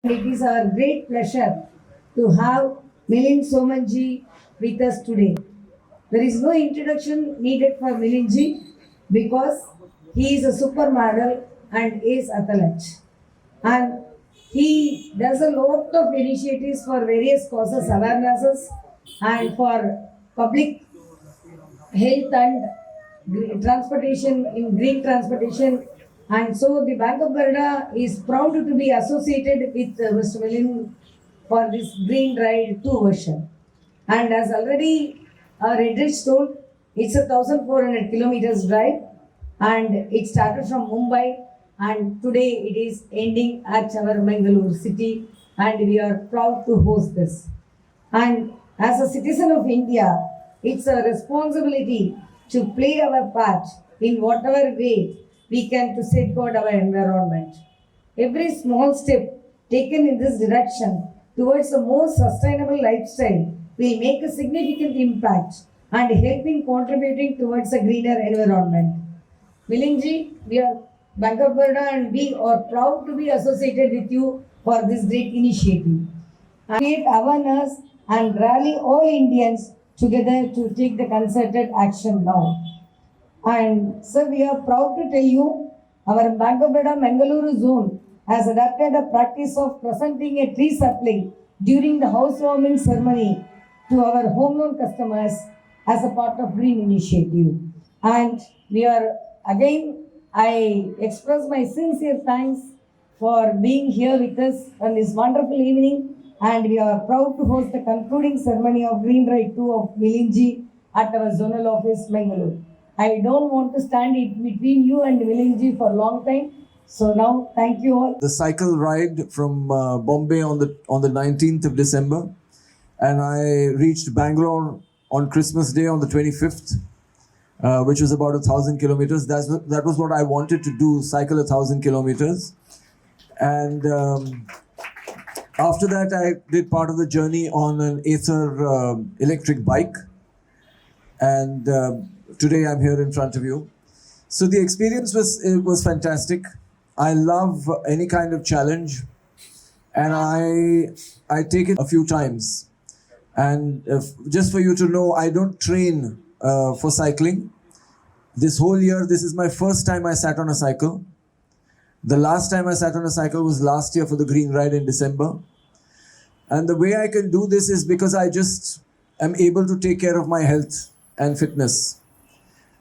It is our great pleasure to have Milind Soman ji with us today. There is no introduction needed for Milind ji because he is a supermodel and is athlete. And he does a lot of initiatives for various causes, awarenesses, and for public health and transportation in green transportation. And so the Bank of Baroda is proud to be associated with Mr. Milind for this Green Ride 2 version. And as already Redrich told, it's a 1400 kilometers drive and it started from Mumbai and today it is ending at our Mangaluru city and we are proud to host this. And as a citizen of India, it's a responsibility to play our part in whatever way we can to safeguard our environment. Every small step taken in this direction towards a more sustainable lifestyle will make a significant impact and help in contributing towards a greener environment. Milindji, we are Bank of Baroda and we are proud to be associated with you for this great initiative. Create awareness and rally all Indians together to take the concerted action now. And so we are proud to tell you our Bank of Baroda Mangaluru zone has adopted a practice of presenting a tree sapling during the housewarming ceremony to our home loan customers as a part of green initiative. And we are again, I express my sincere thanks for being here with us on this wonderful evening. And we are proud to host the concluding ceremony of Green Ride 2 of Milindji at our zonal office, Mangaluru. I don't want to stand it between you and Milindji for a long time. So now, thank you all. The cycle ride from Bombay on the 19th of December, and I reached Bangalore on Christmas Day on the 25th, which was about 1,000 kilometers. That was what I wanted to do, cycle 1,000 kilometers. And after that, I did part of the journey on an Ather electric bike. And today I'm here in front of you. So the experience was fantastic. I love any kind of challenge, and I take it a few times. And just for you to know, I don't train for cycling. This whole year, this is my first time I sat on a cycle. The last time I sat on a cycle was last year for the Green Ride in December. And the way I can do this is because I just am able to take care of my health and fitness.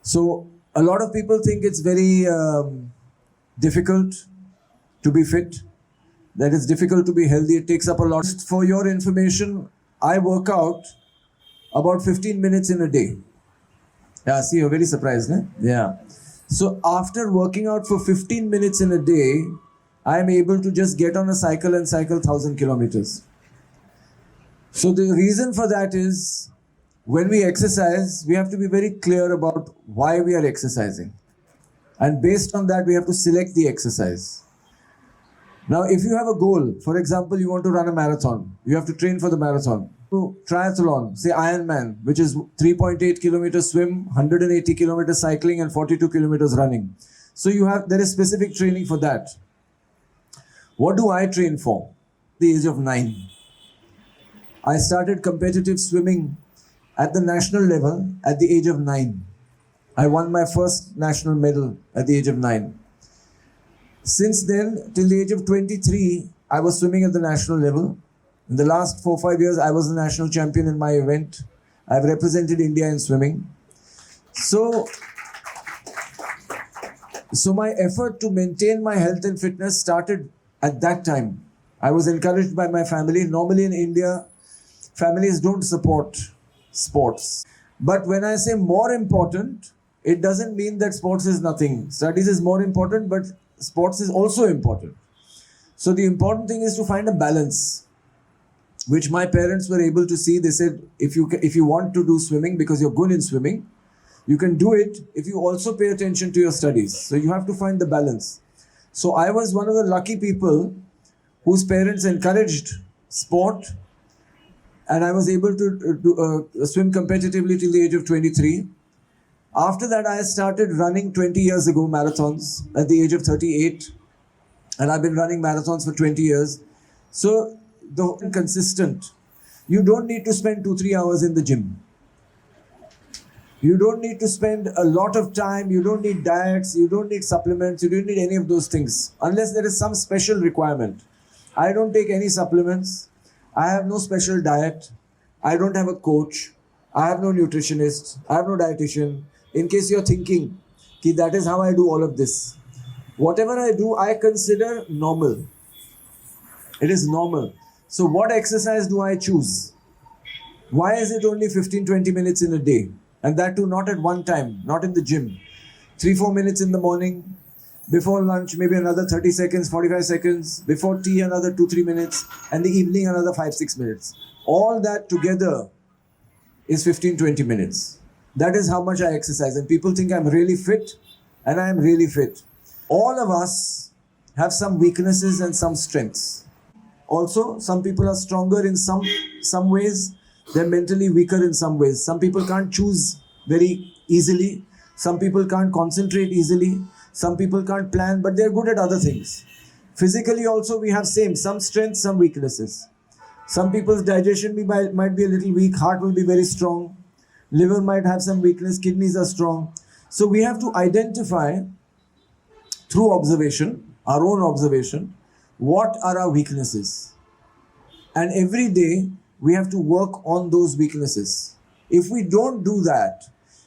So a lot of people think it's very difficult to be fit, that it's difficult to be healthy. It takes up a lot. For your information, I work out about 15 minutes in a day. Yeah, see, you're very surprised, eh? Yeah. So after working out for 15 minutes in a day, I'm able to just get on a cycle and cycle 1,000 kilometers. So the reason for that is, when we exercise, we have to be very clear about why we are exercising. And based on that, we have to select the exercise. Now, if you have a goal, for example, you want to run a marathon, you have to train for the marathon. So, triathlon, say Ironman, which is 3.8 kilometers swim, 180 kilometers cycling, and 42 kilometers running. So there is specific training for that. What do I train for? The age of 9. I started competitive swimming at the national level at the age of 9. I won my first national medal at the age of 9. Since then, till the age of 23, I was swimming at the national level. In the last 4-5 years, I was the national champion in my event. I've represented India in swimming. So my effort to maintain my health and fitness started at that time. I was encouraged by my family. Normally in India, families don't support sports. But when I say more important, it doesn't mean that sports is nothing. Studies is more important, but sports is also important. So the important thing is to find a balance, which my parents were able to see. They said, if you want to do swimming because you're good in swimming, you can do it if you also pay attention to your studies. So you have to find the balance. So I was one of the lucky people whose parents encouraged sport, and I was able to swim competitively till the age of 23. After that, I started running 20 years ago, marathons, at the age of 38. And I've been running marathons for 20 years. So the consistent. You don't need to spend 2-3 hours in the gym. You don't need to spend a lot of time. You don't need diets. You don't need supplements. You don't need any of those things unless there is some special requirement. I don't take any supplements. I have no special diet. I don't have a coach. I have no nutritionist. I have no dietitian. In case you're thinking, ki that is how I do all of this. Whatever I do, I consider normal. It is normal. So what exercise do I choose? Why is it only 15-20 minutes in a day? And that too not at one time, not in the gym. 3-4 minutes in the morning, before lunch maybe another 30 seconds, 45 seconds, before tea another 2-3 minutes, and the evening another 5-6 minutes. All that together is 15-20 minutes. That is how much I exercise. And people think I'm really fit, and I am really fit. All of us have some weaknesses and some strengths. Also, some people are stronger in some ways. They're mentally weaker in some ways. Some people can't choose very easily. Some people can't concentrate easily. Some people can't plan, but they're good at other things. Physically also, we have some strengths, some weaknesses. Some people's digestion might be a little weak. Heart will be very strong. Liver might have some weakness. Kidneys are strong. So we have to identify through observation, our own observation, what are our weaknesses. And every day, we have to work on those weaknesses. If we don't do that,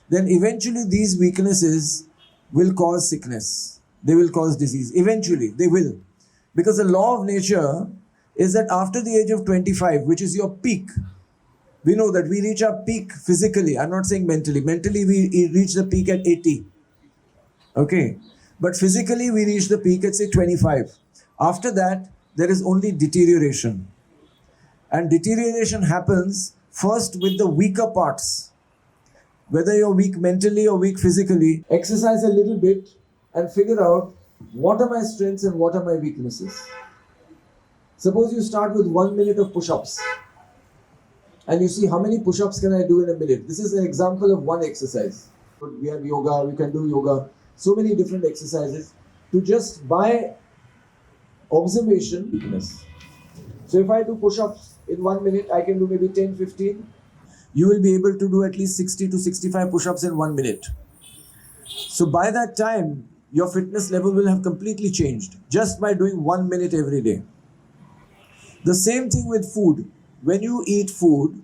then eventually these weaknesses will cause sickness. They will cause disease. Eventually, they will. Because the law of nature is that after the age of 25, which is your peak, we know that we reach our peak physically. I'm not saying mentally. Mentally, we reach the peak at 80. Okay. But physically, we reach the peak at say 25. After that, there is only deterioration. And deterioration happens first with the weaker parts. Whether you're weak mentally or weak physically, exercise a little bit and figure out what are my strengths and what are my weaknesses. Suppose you start with 1 minute of push-ups and you see how many push-ups can I do in a minute. This is an example of one exercise. We have yoga, we can do yoga, so many different exercises to just by observation. So if I do push-ups in 1 minute, I can do maybe 10-15. You will be able to do at least 60 to 65 push-ups in 1 minute. So by that time, your fitness level will have completely changed just by doing 1 minute every day. The same thing with food. When you eat food,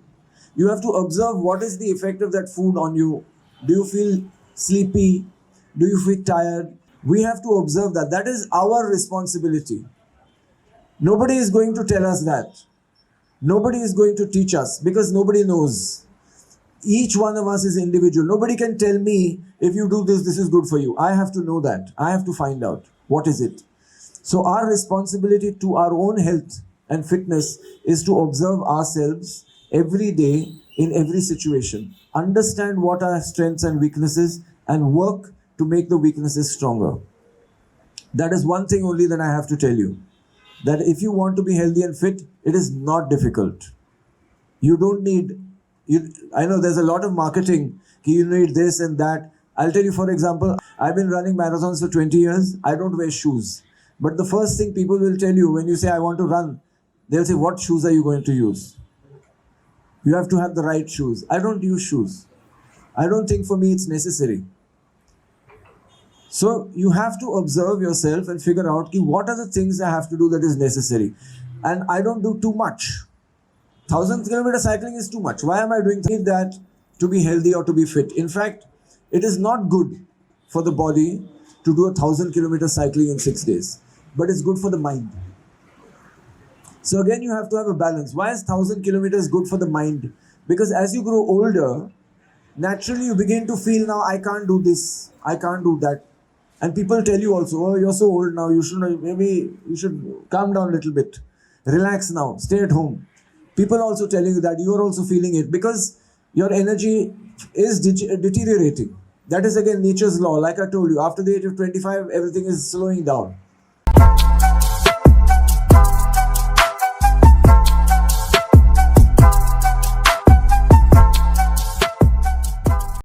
you have to observe what is the effect of that food on you. Do you feel sleepy? Do you feel tired? We have to observe that. That is our responsibility. Nobody is going to tell us that. Nobody is going to teach us because nobody knows. Each one of us is individual. Nobody can tell me if you do this, this is good for you. I have to know that. I have to find out what is it. So our responsibility to our own health and fitness is to observe ourselves every day in every situation. Understand what are our strengths and weaknesses and work to make the weaknesses stronger. That is one thing only that I have to tell you. That if you want to be healthy and fit, it is not difficult. You don't need, I know there's a lot of marketing, you need this and that. I'll tell you, for example, I've been running marathons for 20 years. I don't wear shoes. But the first thing people will tell you when you say, I want to run, they'll say, what shoes are you going to use? You have to have the right shoes. I don't use shoes. I don't think for me it's necessary. So you have to observe yourself and figure out what are the things I have to do that is necessary. And I don't do too much. 1,000-kilometer cycling is too much. Why am I doing that to be healthy or to be fit? In fact, it is not good for the body to do 1,000-kilometer cycling in 6 days. But it's good for the mind. So again, you have to have a balance. Why is 1,000 kilometers good for the mind? Because as you grow older, naturally you begin to feel now, I can't do this, I can't do that. And people tell you also, oh, you're so old now, you should calm down a little bit. Relax now, stay at home. People also telling you that you are also feeling it because your energy is deteriorating. That is again nature's law. Like I told you, after the age of 25, everything is slowing down.